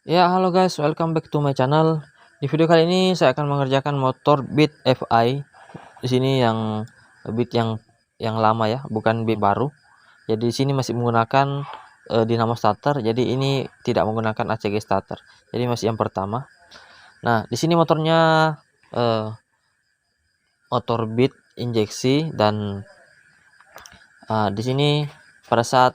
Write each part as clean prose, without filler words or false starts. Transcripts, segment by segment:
Ya, halo guys, welcome back to my channel. Di video kali ini saya akan mengerjakan motor Beat FI. Di sini yang Beat yang lama ya, bukan Beat baru. Jadi di sini masih menggunakan dinamo starter. Jadi ini tidak menggunakan ACG starter. Jadi masih yang pertama. Nah, di sini motornya eh, motor Beat injeksi dan di sini pada saat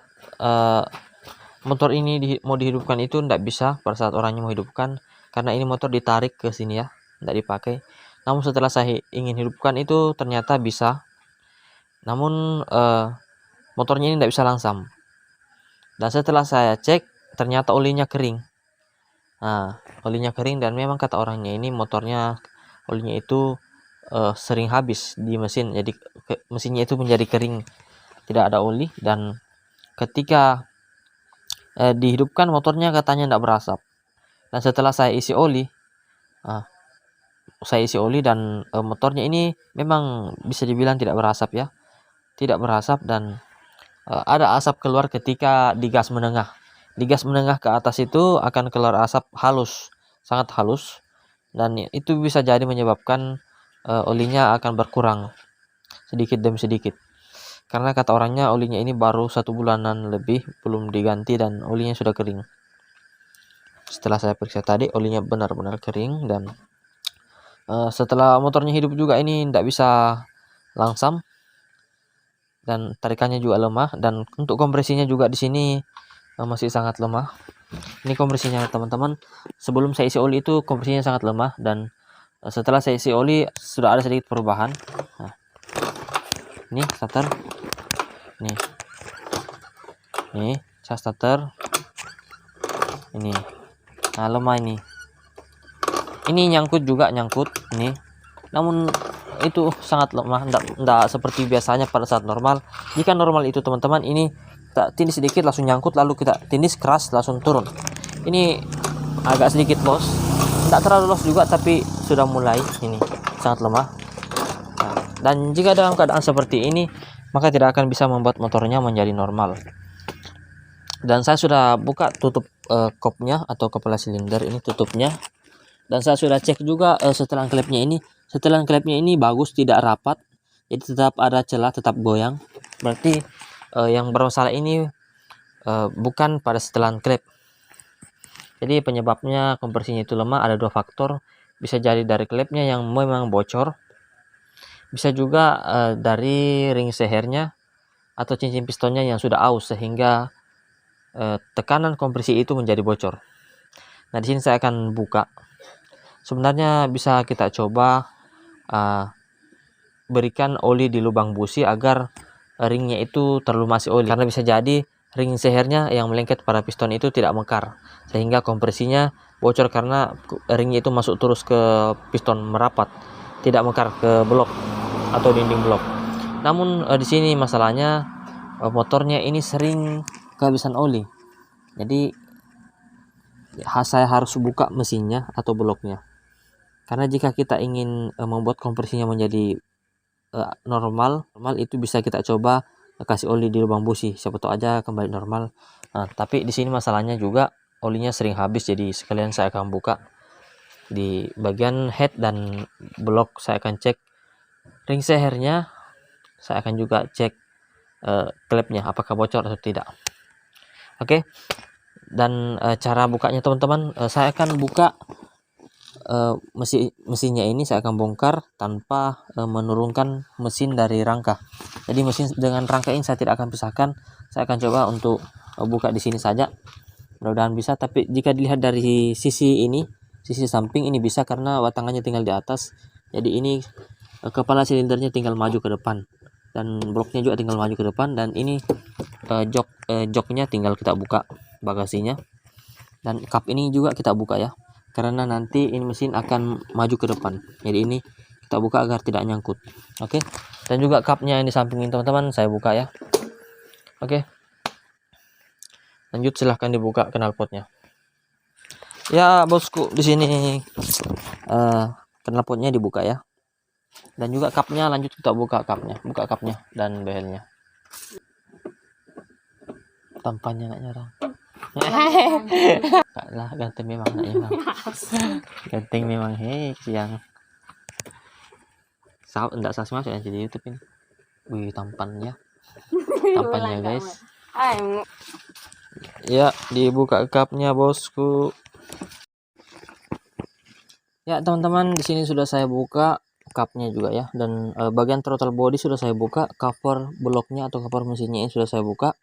motor ini mau dihidupkan itu tidak bisa pada saat orangnya mau hidupkan, karena ini motor ditarik ke sini ya, tidak dipakai. Namun setelah saya ingin hidupkan itu ternyata bisa. Namun motornya ini tidak bisa langsam. Dan setelah saya cek ternyata olinya kering. Nah, olinya kering dan memang kata orangnya ini motornya olinya itu sering habis di mesin. Jadi mesinnya itu menjadi kering, tidak ada oli. Dan ketika dihidupkan motornya katanya tidak berasap. Dan setelah saya isi oli, dan motornya ini memang bisa dibilang tidak berasap ya, tidak berasap. Dan ada asap keluar ketika digas menengah. Digas menengah ke atas itu akan keluar asap halus, sangat halus, dan itu bisa jadi menyebabkan olinya akan berkurang sedikit demi sedikit. Karena kata orangnya olinya ini baru 1 bulanan lebih belum diganti dan olinya sudah kering. Setelah saya periksa tadi olinya benar-benar kering. Dan setelah motornya hidup juga ini tidak bisa langsam dan tarikannya juga lemah. Dan untuk kompresinya juga di sini masih sangat lemah. Ini kompresinya teman-teman, sebelum saya isi oli itu kompresinya sangat lemah, dan setelah saya isi oli sudah ada sedikit perubahan. Nah, ini starter, nih saya starter ini. Nah, lemah ini nyangkut juga, ini. Namun itu sangat lemah, enggak seperti biasanya pada saat normal. Jika normal itu teman-teman, ini kita tindis sedikit langsung nyangkut, lalu kita tindis keras langsung turun. Ini agak sedikit loss, tidak terlalu loss juga, tapi sudah mulai ini sangat lemah. Nah, dan jika dalam keadaan seperti ini, maka tidak akan bisa membuat motornya menjadi normal. Dan saya sudah buka tutup kopnya atau kepala silinder ini, tutupnya. Dan saya sudah cek juga setelan klepnya ini. Setelan klepnya ini bagus, tidak rapat, jadi tetap ada celah, tetap goyang. Berarti yang bermasalah ini bukan pada setelan klep. Jadi penyebabnya kompresinya itu lemah ada 2 faktor. Bisa jadi dari klepnya yang memang bocor, bisa juga dari ring sehernya atau cincin pistonnya yang sudah aus sehingga tekanan kompresi itu menjadi bocor. Nah, di sini saya akan buka. Sebenarnya bisa kita coba berikan oli di lubang busi agar ringnya itu terlumasi oli, karena bisa jadi ring sehernya yang melengket pada piston itu tidak mekar sehingga kompresinya bocor, karena ringnya itu masuk terus ke piston merapat, tidak mekar ke blok atau dinding blok. Namun di sini masalahnya motornya ini sering kehabisan oli. Jadi saya harus buka mesinnya atau bloknya. Karena jika kita ingin membuat kompresinya menjadi normal itu bisa kita coba kasih oli di lubang busi, siapa tahu aja kembali normal. Nah, tapi di sini masalahnya juga olinya sering habis, jadi sekalian saya akan buka di bagian head dan blok. Saya akan cek ring sehernya, saya akan juga cek klepnya apakah bocor atau tidak. Oke. Dan cara bukanya teman-teman, saya akan buka mesinnya ini, saya akan bongkar tanpa menurunkan mesin dari rangka. Jadi mesin dengan rangka ini saya tidak akan pisahkan. Saya akan coba untuk buka di sini saja, mudah-mudahan bisa. Tapi jika dilihat dari sisi ini, sisi samping ini bisa karena watangannya tinggal di atas. Jadi ini kepala silindernya tinggal maju ke depan dan bloknya juga tinggal maju ke depan. Dan ini joknya tinggal kita buka bagasinya, dan kap ini juga kita buka ya, karena nanti ini mesin akan maju ke depan. Jadi ini kita buka agar tidak nyangkut. Oke. Dan juga kapnya yang di samping ini teman-teman saya buka ya. Oke. Lanjut, silahkan dibuka knalpotnya. Ya bosku, di sini knalpotnya dibuka ya. Dan juga kapnya lanjut kita buka kapnya dan behelnya. Tampaknya nggak nyerang. Kak lah, ganteng memang anaknya bang. Ganteng memang, hei siang. Enggak salah masuk ya jadi YouTube ini. Wih tampannya guys. Ya dibuka cupnya bosku. Ya teman-teman, di sini sudah saya buka cupnya juga ya, dan bagian throttle body sudah saya buka, cover bloknya atau cover mesinnya ini sudah saya buka.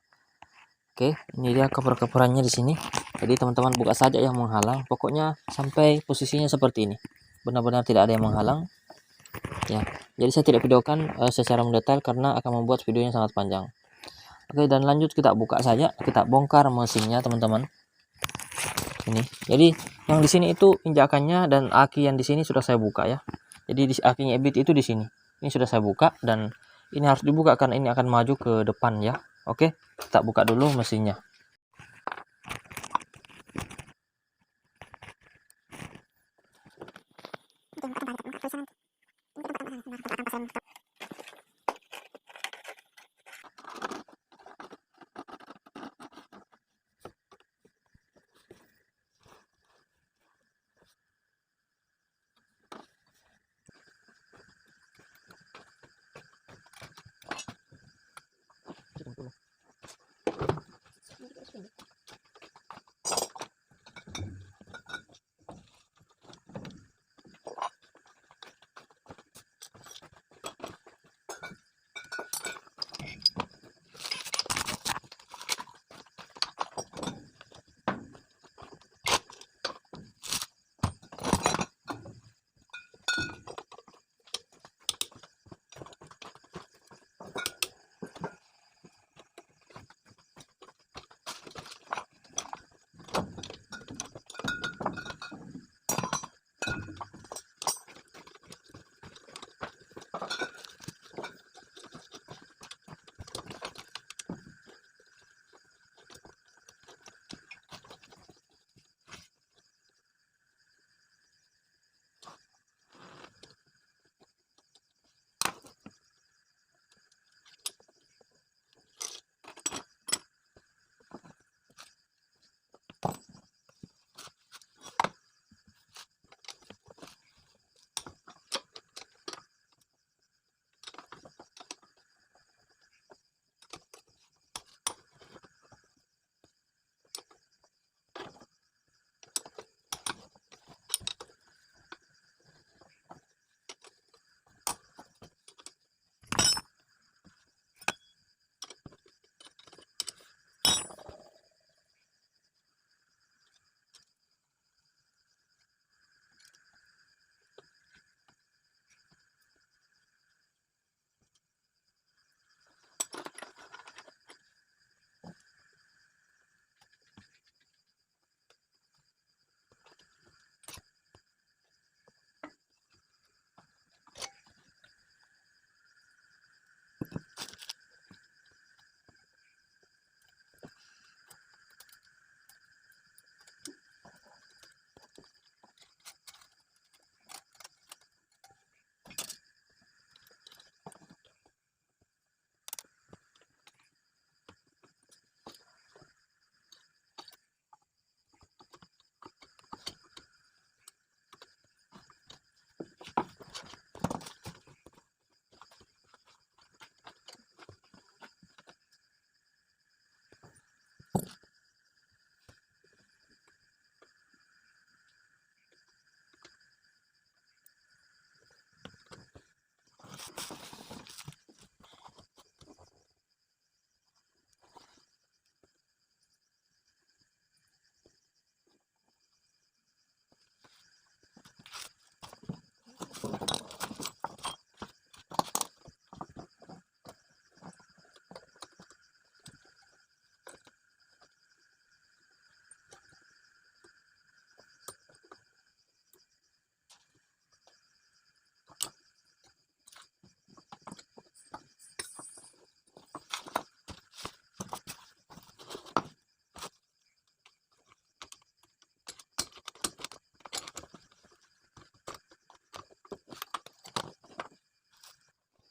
Oke, ini dia cover-coverannya di sini. Jadi teman-teman buka saja yang menghalang, pokoknya sampai posisinya seperti ini, benar-benar tidak ada yang menghalang ya. Jadi saya tidak videokan secara mendetail karena akan membuat videonya sangat panjang. Oke, dan lanjut kita buka saja, kita bongkar mesinnya teman-teman. Ini jadi yang di sini itu injakannya dan aki yang di sini sudah saya buka ya. Jadi di akinya EBIT itu di sini, ini sudah saya buka, dan ini harus dibuka karena ini akan maju ke depan ya. Oke, kita buka dulu mesinnya.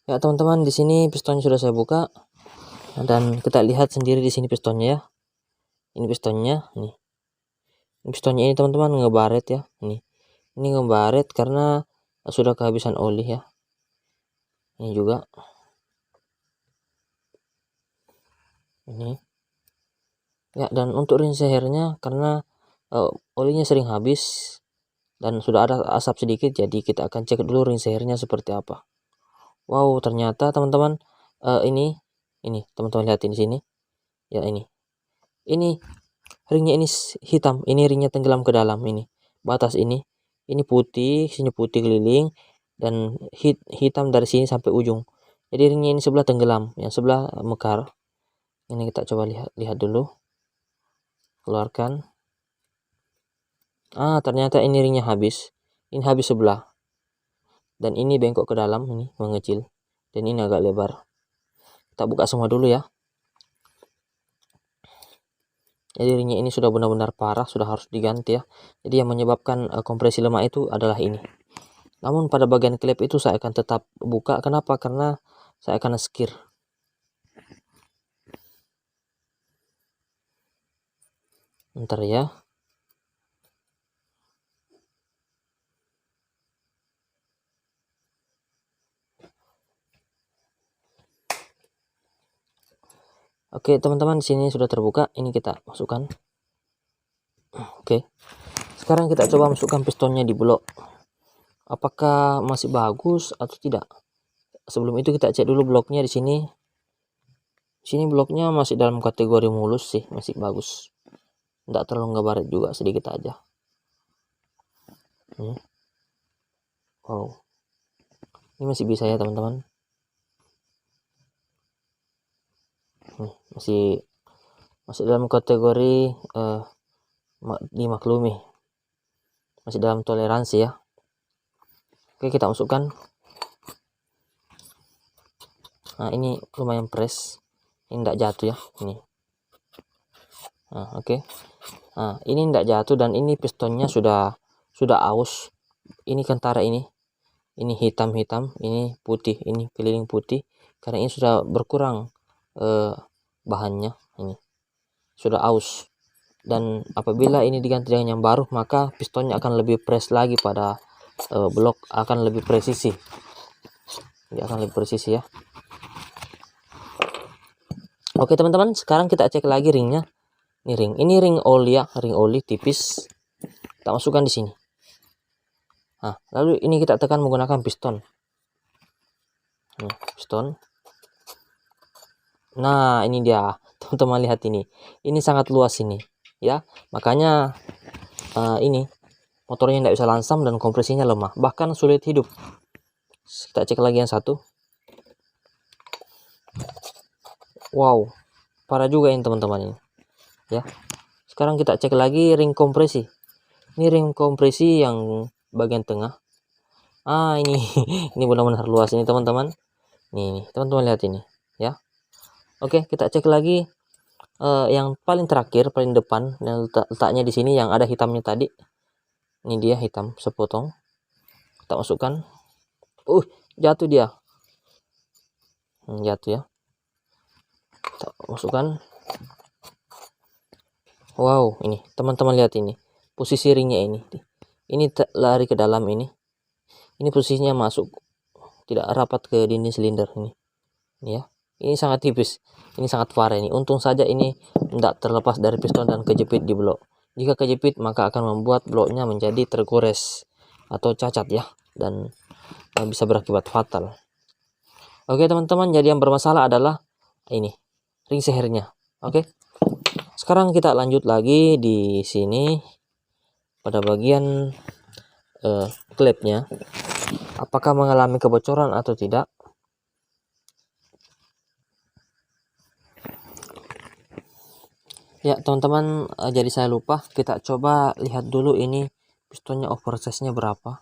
Ya teman-teman, di sini pistonnya sudah saya buka dan kita lihat sendiri di sini pistonnya ya. Ini pistonnya, nih. Pistonnya ini teman-teman ngebaret ya, ini ngebaret karena sudah kehabisan oli ya. Ini juga ini ya, dan untuk ring sehernya karena olinya sering habis dan sudah ada asap sedikit, jadi kita akan cek dulu ring sehernya seperti apa. Wow, ternyata teman-teman ini teman-teman lihat di sini ya, ini ringnya ini hitam, ini ringnya tenggelam ke dalam, ini batas ini putih, sini putih keliling dan hitam dari sini sampai ujung. Jadi ringnya ini sebelah tenggelam, yang sebelah mekar. Ini kita coba lihat dulu, keluarkan. Ternyata ini ringnya habis, ini habis sebelah, dan ini bengkok ke dalam, ini mengecil, dan ini agak lebar. Kita buka semua dulu ya. Jadi ringnya ini sudah benar-benar parah, sudah harus diganti ya. Jadi yang menyebabkan kompresi lemak itu adalah ini. Namun pada bagian klep itu saya akan tetap buka. Kenapa? Karena saya akan skir. Ntar ya. Oke teman-teman, di sini sudah terbuka. Ini kita masukkan. Oke. Sekarang kita coba masukkan pistonnya di blok. Apakah masih bagus atau tidak? Sebelum itu kita cek dulu bloknya di sini. Di sini bloknya masih dalam kategori mulus sih, masih bagus. Tidak terlalu ngebaret juga, sedikit aja. Wow. Ini masih bisa ya teman-teman. Masih dalam kategori dimaklumi, masih dalam toleransi ya. Oke, kita masukkan. Nah, ini lumayan press, ini tidak jatuh ya, ini. Oke. Nah, ini tidak jatuh dan ini pistonnya sudah aus. Ini kentara ini hitam, ini putih, ini keliling putih karena ini sudah berkurang bahannya, ini sudah aus. Dan apabila ini diganti dengan yang baru, maka pistonnya akan lebih press lagi pada blok, akan lebih presisi. Dia akan lebih presisi ya. Oke teman-teman, sekarang kita cek lagi ringnya. Ini ring oli ya, ring oli tipis. Kita masukkan di sini. Nah, lalu ini kita tekan menggunakan piston. Piston. Nah, ini dia. Teman-teman lihat ini. Ini sangat luas ini, ya. Makanya ini motornya tidak bisa langsam dan kompresinya lemah, bahkan sulit hidup. Kita cek lagi yang satu. Wow, parah juga ini teman-teman ini, ya. Sekarang kita cek lagi ring kompresi. Ini ring kompresi yang bagian tengah. Ini ini benar-benar luas ini teman-teman. Nih, teman-teman lihat ini, ya. Oke, kita cek lagi yang paling terakhir, paling depan, yang letaknya di sini yang ada hitamnya tadi. Ini dia hitam sepotong. Kita masukkan. Jatuh dia. Jatuh ya. Kita masukkan. Wow, ini teman-teman lihat ini. Posisi ringnya ini. Ini lari ke dalam ini. Ini posisinya masuk, tidak rapat ke dinding silinder ini. Ini ya. Ini sangat tipis. Ini sangat parah ini. Untung saja ini tidak terlepas dari piston dan kejepit di blok. Jika kejepit maka akan membuat bloknya menjadi tergores atau cacat ya, dan bisa berakibat fatal. Oke teman-teman, jadi yang bermasalah adalah ini ring sehernya. Oke. Sekarang kita lanjut lagi di sini pada bagian klepnya. Apakah mengalami kebocoran atau tidak? Ya teman-teman, jadi saya lupa, kita coba lihat dulu ini pistonnya oversize-nya berapa.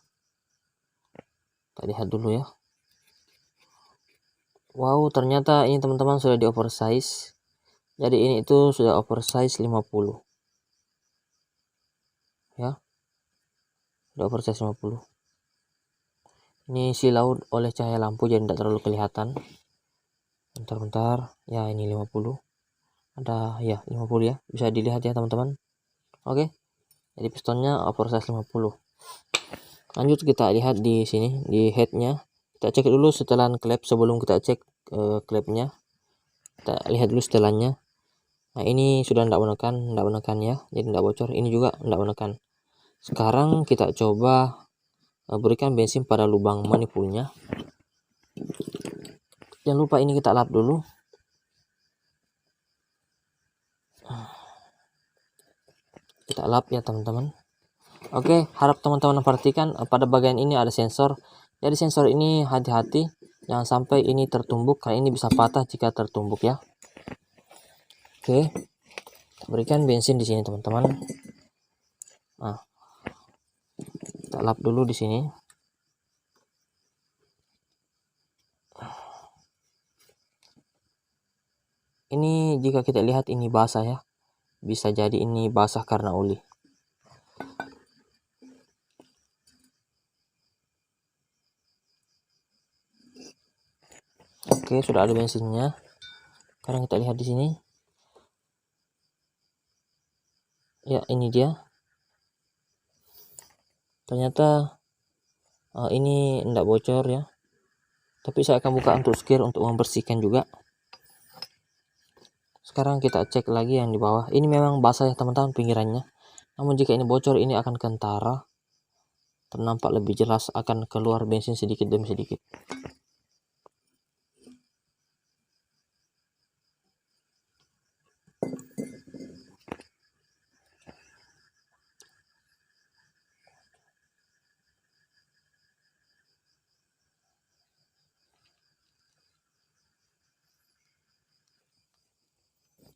Kita lihat dulu ya. Wow, ternyata ini teman-teman sudah di oversize. Jadi ini itu sudah oversize 50. Ya. Sudah oversize 50. Ini silau oleh cahaya lampu jadi tidak terlalu kelihatan. Bentar-bentar. Ya, ini 50. ada ya 50 ya, bisa dilihat ya teman-teman. Oke, jadi pistonnya oversize 50. Lanjut kita lihat di sini di headnya, kita cek dulu setelan klep sebelum kita cek klepnya. Kita lihat dulu setelannya. Nah ini sudah tidak menekan ya, jadi tidak bocor. Ini juga tidak menekan. Sekarang kita coba berikan bensin pada lubang manifolnya. Jangan lupa ini kita lap dulu. Kita lap ya teman-teman. Oke, harap teman-teman perhatikan pada bagian ini ada sensor. Jadi sensor ini hati-hati, jangan sampai ini tertumbuk karena ini bisa patah jika tertumbuk ya. Oke, berikan bensin di sini teman-teman. Nah, kita lap dulu di sini. Ini jika kita lihat ini basah ya, bisa jadi ini basah karena oli. Oke, sudah ada bensinnya. Sekarang kita lihat di sini. Ya, ini dia. Ternyata ini tidak bocor ya. Tapi saya akan buka untuk skir untuk membersihkan juga. Sekarang kita cek lagi yang di bawah. Ini memang basah ya teman-teman pinggirannya. Namun jika ini bocor ini akan kentara. Ternampak lebih jelas akan keluar bensin sedikit demi sedikit.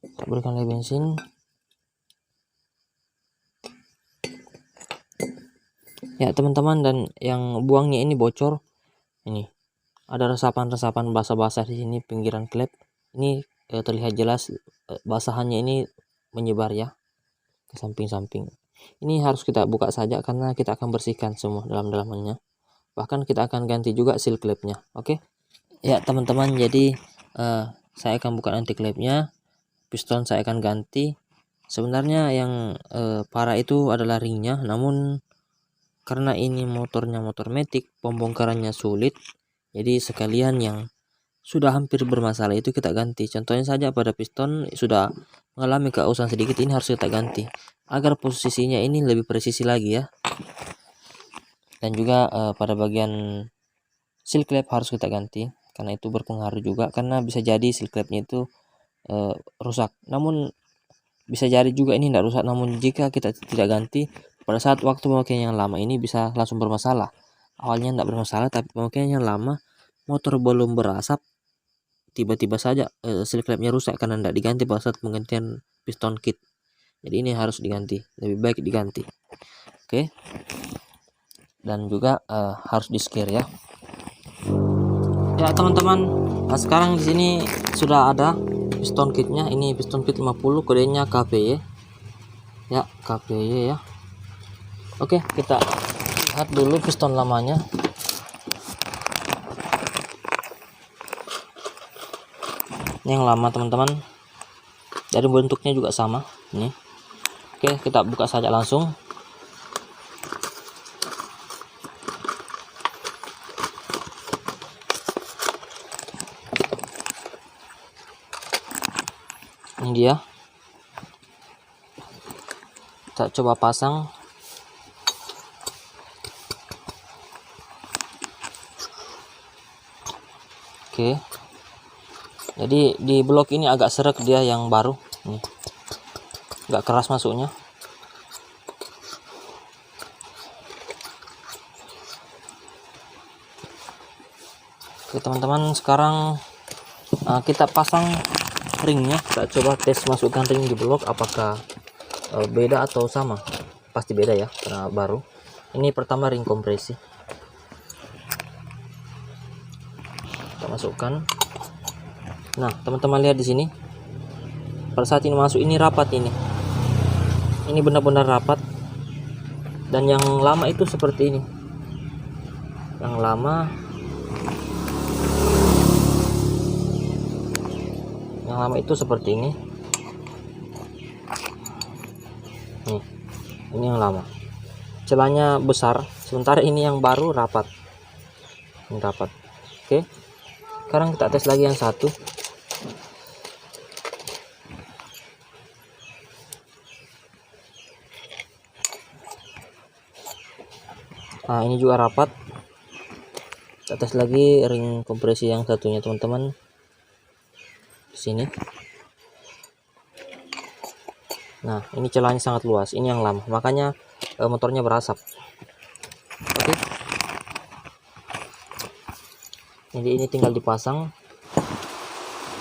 Kita berikan lagi bensin. Ya teman-teman, dan yang buangnya ini bocor. Ini ada resapan-resapan basah-basah di sini pinggiran klep. Ini terlihat jelas basahannya ini menyebar ya ke samping-samping. Ini harus kita buka saja karena kita akan bersihkan semua dalam-dalamannya. Bahkan kita akan ganti juga seal klepnya. Oke. Ya teman-teman, jadi saya akan buka nanti klepnya. Piston saya akan ganti. Sebenarnya yang parah itu adalah ringnya, namun karena ini motornya motor matic, pembongkarannya sulit, jadi sekalian yang sudah hampir bermasalah itu kita ganti. Contohnya saja pada piston sudah mengalami keausan sedikit, ini harus kita ganti agar posisinya ini lebih presisi lagi ya. Dan juga pada bagian seal clamp harus kita ganti karena itu berpengaruh juga, karena bisa jadi seal clampnya itu rusak. Namun bisa jadi juga ini tidak rusak, namun jika kita tidak ganti pada saat waktu pemakaian yang lama ini bisa langsung bermasalah. Awalnya tidak bermasalah, tapi pemakaian yang lama motor belum berasap, tiba-tiba saja seal clampnya rusak karena tidak diganti pada saat penggantian piston kit. Jadi ini harus diganti, lebih baik diganti. Oke. Dan juga harus di skir ya. Ya teman-teman, nah sekarang di sini sudah ada piston kitnya. Ini piston kit 50, kodenya KPY ya, KPY ya. Oke, kita lihat dulu piston lamanya. Ini yang lama teman-teman, dari bentuknya juga sama ini. Oke, kita buka saja langsung. Ini dia, kita coba pasang. Oke, jadi di blok ini agak seret dia yang baru nih, agak keras masuknya. Oke teman-teman, sekarang kita pasang ringnya. Kita coba tes masukkan ring di blok apakah beda atau sama. Pasti beda ya karena baru. Ini pertama ring kompresi, kita masukkan. Nah teman-teman lihat di sini, pada saat ini masuk ini rapat, ini benar-benar rapat. Dan yang lama itu seperti ini, yang lama itu seperti ini. ini yang lama, celahnya besar, sementara ini yang baru rapat. Ini rapat. Oke, sekarang kita tes lagi yang satu. Nah, ini juga rapat. Kita tes lagi ring kompresi yang satunya, teman-teman. Di sini. Nah, ini celahnya sangat luas. Ini yang lama, makanya motornya berasap. Oke. Jadi ini tinggal dipasang.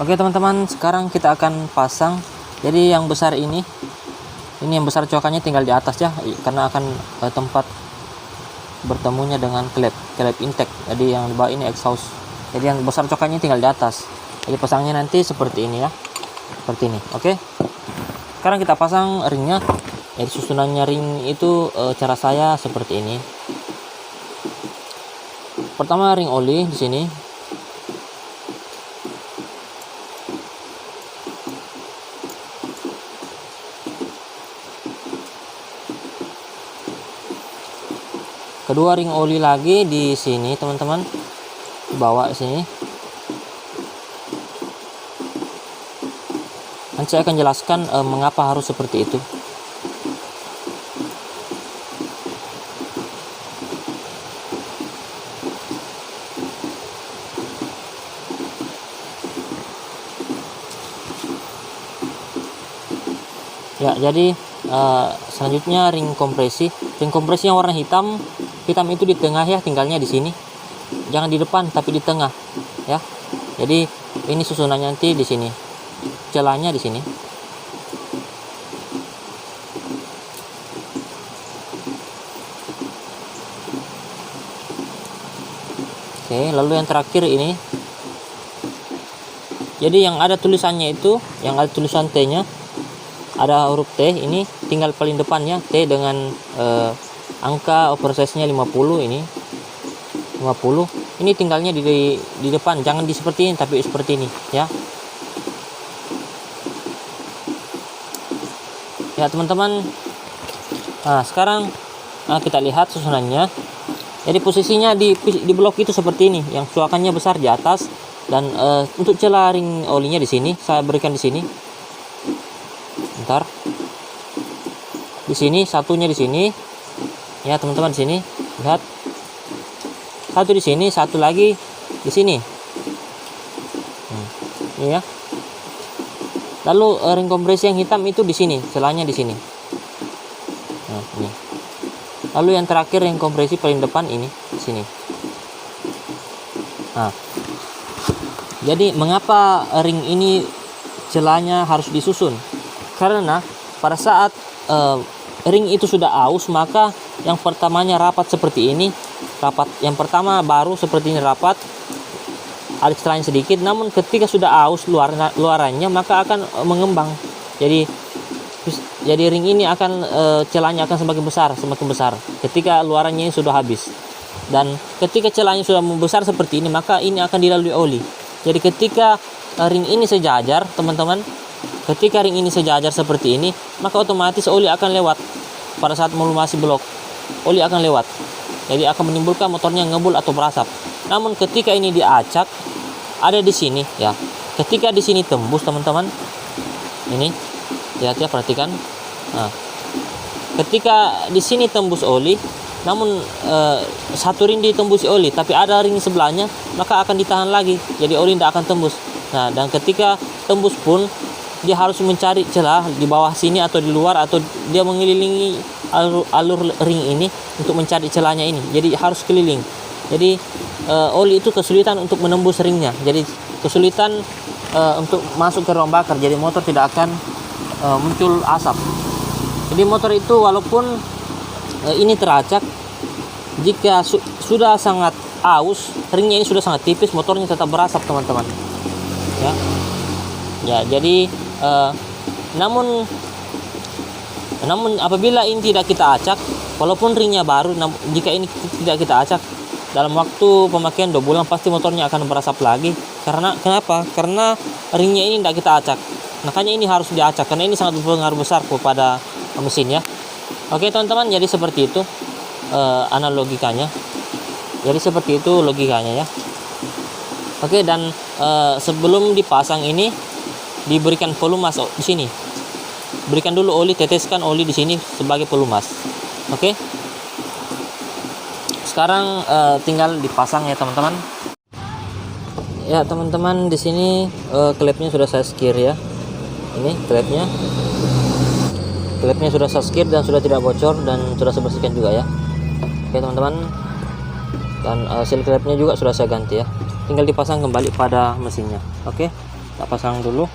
Oke, teman-teman, sekarang kita akan pasang. Jadi yang besar ini yang besar cokannya tinggal di atas ya, karena akan tempat bertemunya dengan klep intake. Jadi yang di bawah ini exhaust. Jadi yang besar cokannya tinggal di atas. Jadi pasangnya nanti seperti ini ya. Seperti ini. Oke. Sekarang kita pasang ringnya. Jadi susunannya ring itu cara saya seperti ini. Pertama ring oli di sini. Kedua ring oli lagi di sini, teman-teman. Bawa sini. Nanti saya akan jelaskan mengapa harus seperti itu. Ya, jadi selanjutnya ring kompresi. Ring kompresi yang warna hitam itu di tengah ya, tinggalnya di sini. Jangan di depan tapi di tengah ya. Jadi ini susunannya nanti di sini. Celahnya di sini. Oke, lalu yang terakhir ini. Jadi yang ada tulisannya itu, yang ada tulisan T-nya, ada huruf T, ini tinggal paling depannya T dengan angka oversize-nya 50 ini. 50. Ini tinggalnya di depan, jangan di seperti ini tapi seperti ini ya. Ya, teman-teman. Nah, sekarang kita lihat susunannya. Jadi posisinya di blok itu seperti ini, yang suakannya besar di atas, dan untuk celah ring olinya di sini saya berikan di sini. Bentar. Di sini satunya di sini. Ya, teman-teman, di sini. Lihat. Satu di sini, satu lagi di sini. Ini ya. Lalu ring kompresi yang hitam itu di sini, celahnya di sini. Nah, ini. Lalu yang terakhir ring kompresi paling depan ini di sini. Nah, jadi mengapa ring ini celahnya harus disusun? Karena pada saat ring itu sudah aus, maka yang pertamanya rapat seperti ini, rapat. Yang pertama baru seperti ini rapat, ada celahnya sedikit, namun ketika sudah aus luarannya maka akan mengembang. Jadi ring ini akan celahnya akan semakin besar ketika luarannya ini sudah habis. Dan ketika celahnya sudah membesar seperti ini, maka ini akan dilalui oli. Jadi ketika ring ini sejajar, teman-teman, ketika ring ini sejajar seperti ini, maka otomatis oli akan lewat. Pada saat melumasi blok, oli akan lewat. Jadi akan menimbulkan motornya ngebul atau berasap. Namun ketika ini diacak, ada di sini ya. Ketika di sini tembus, teman-teman, ini lihat ya, perhatikan. Nah, ketika di sini tembus oli, namun satu ring ditembusi oli, tapi ada ring sebelahnya, maka akan ditahan lagi. Jadi oli tidak akan tembus. Nah, dan ketika tembus pun dia harus mencari celah di bawah sini atau di luar, atau dia mengelilingi alur ring ini untuk mencari celahnya ini. Jadi harus keliling. Jadi oli itu kesulitan untuk menembus ringnya. Jadi kesulitan untuk masuk ke ruang bakar. Jadi motor tidak akan muncul asap. Jadi motor itu walaupun ini teracak, jika sudah sangat aus, ringnya ini sudah sangat tipis, motornya tetap berasap, teman-teman. Ya, jadi namun apabila ini tidak kita acak, walaupun ringnya baru, jika ini tidak kita acak, dalam waktu pemakaian 2 bulan pasti motornya akan berasap lagi. Kenapa? Karena ringnya ini tidak kita acak. Makanya ini harus diacak, karena ini sangat berpengaruh besar kepada mesin ya. Oke teman-teman, jadi seperti itu analogikanya. Jadi seperti itu logikanya ya. Oke, dan sebelum dipasang ini diberikan pelumas di sini. Berikan dulu oli, teteskan oli di sini sebagai pelumas. Oke. Sekarang tinggal dipasang ya teman-teman. Ya teman-teman, di sini klepnya sudah saya skir ya. Ini klepnya sudah saya skir dan sudah tidak bocor dan sudah saya bersihkan juga ya. Oke teman-teman, dan seal klepnya juga sudah saya ganti ya. Tinggal dipasang kembali pada mesinnya. Oke, kita pasang dulu.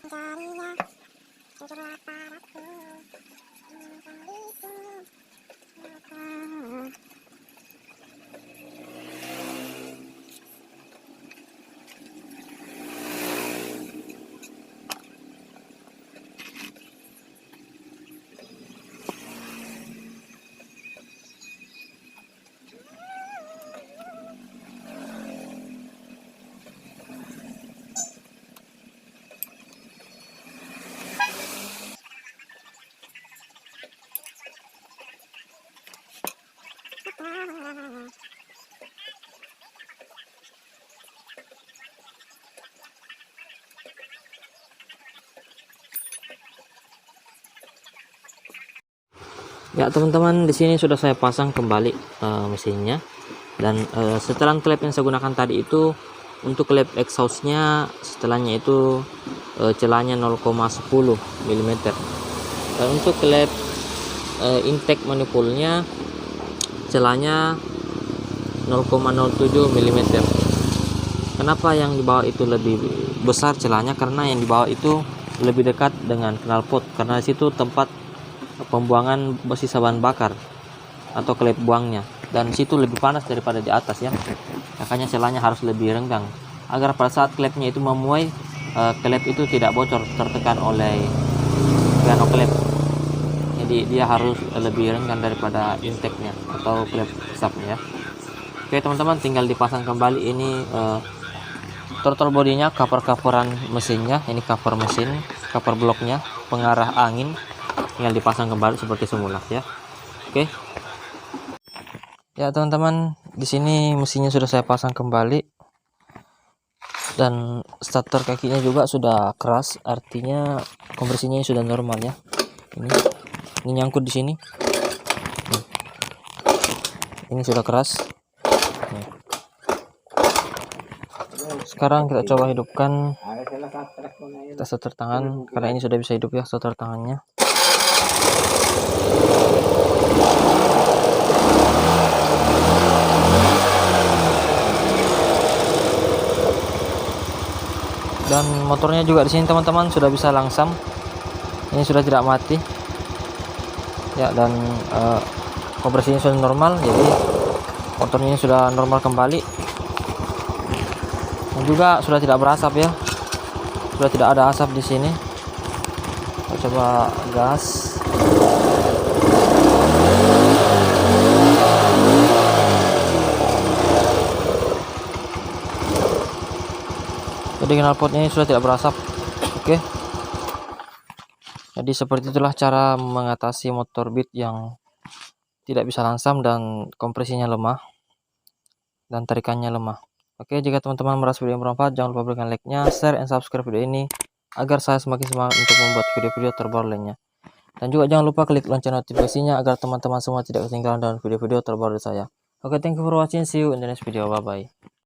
Mencarinya sejumlah paraku kembaliku maka Ya teman-teman, di sini sudah saya pasang kembali mesinnya, dan setelan klep yang saya gunakan tadi itu untuk klep exhaustnya setelannya itu celahnya 0,10 mm, dan untuk klep intake manifoldnya celahnya 0,07 mm. Kenapa yang di bawah itu lebih besar celahnya? Karena yang di bawah itu lebih dekat dengan knalpot, karena di situ tempat pembuangan sisa bahan bakar atau klep buangnya, dan situ lebih panas daripada di atas ya. Makanya celahnya harus lebih renggang agar pada saat klepnya itu memuai, klep itu tidak bocor tertekan oleh piano klep. Jadi dia harus lebih renggang daripada intake-nya atau klep subnya ya. Oke teman-teman, tinggal dipasang kembali ini throttle bodinya, cover-coveran mesinnya. Ini cover mesin, cover bloknya, pengarah angin, tinggal dipasang kembali seperti semula ya. Oke ya teman-teman, di sini mesinnya sudah saya pasang kembali, dan starter kakinya juga sudah keras, artinya kompresinya sudah normal ya. Ini nyangkut di sini. Ini sudah keras. Sekarang kita coba hidupkan, kita starter tangan, karena ini sudah bisa hidup ya starter tangannya. Dan motornya juga di sini teman-teman sudah bisa langsam. Ini sudah tidak mati ya, dan kompresinya sudah normal, jadi motornya ini sudah normal kembali, dan juga sudah tidak berasap ya, sudah tidak ada asap di sini. Kita coba gas. Jadi knalpotnya ini sudah tidak berasap. Oke. Jadi seperti itulah cara mengatasi motor Beat yang tidak bisa langsam dan kompresinya lemah dan tarikannya lemah. Oke, jika teman-teman merasa video yang bermanfaat, jangan lupa berikan like-nya, share, and subscribe video ini agar saya semakin semangat untuk membuat video-video terbaru lainnya. Dan juga jangan lupa klik lonceng notifikasinya agar teman-teman semua tidak ketinggalan dengan video-video terbaru dari saya. Oke, thank you for watching. See you in the next video. Bye-bye.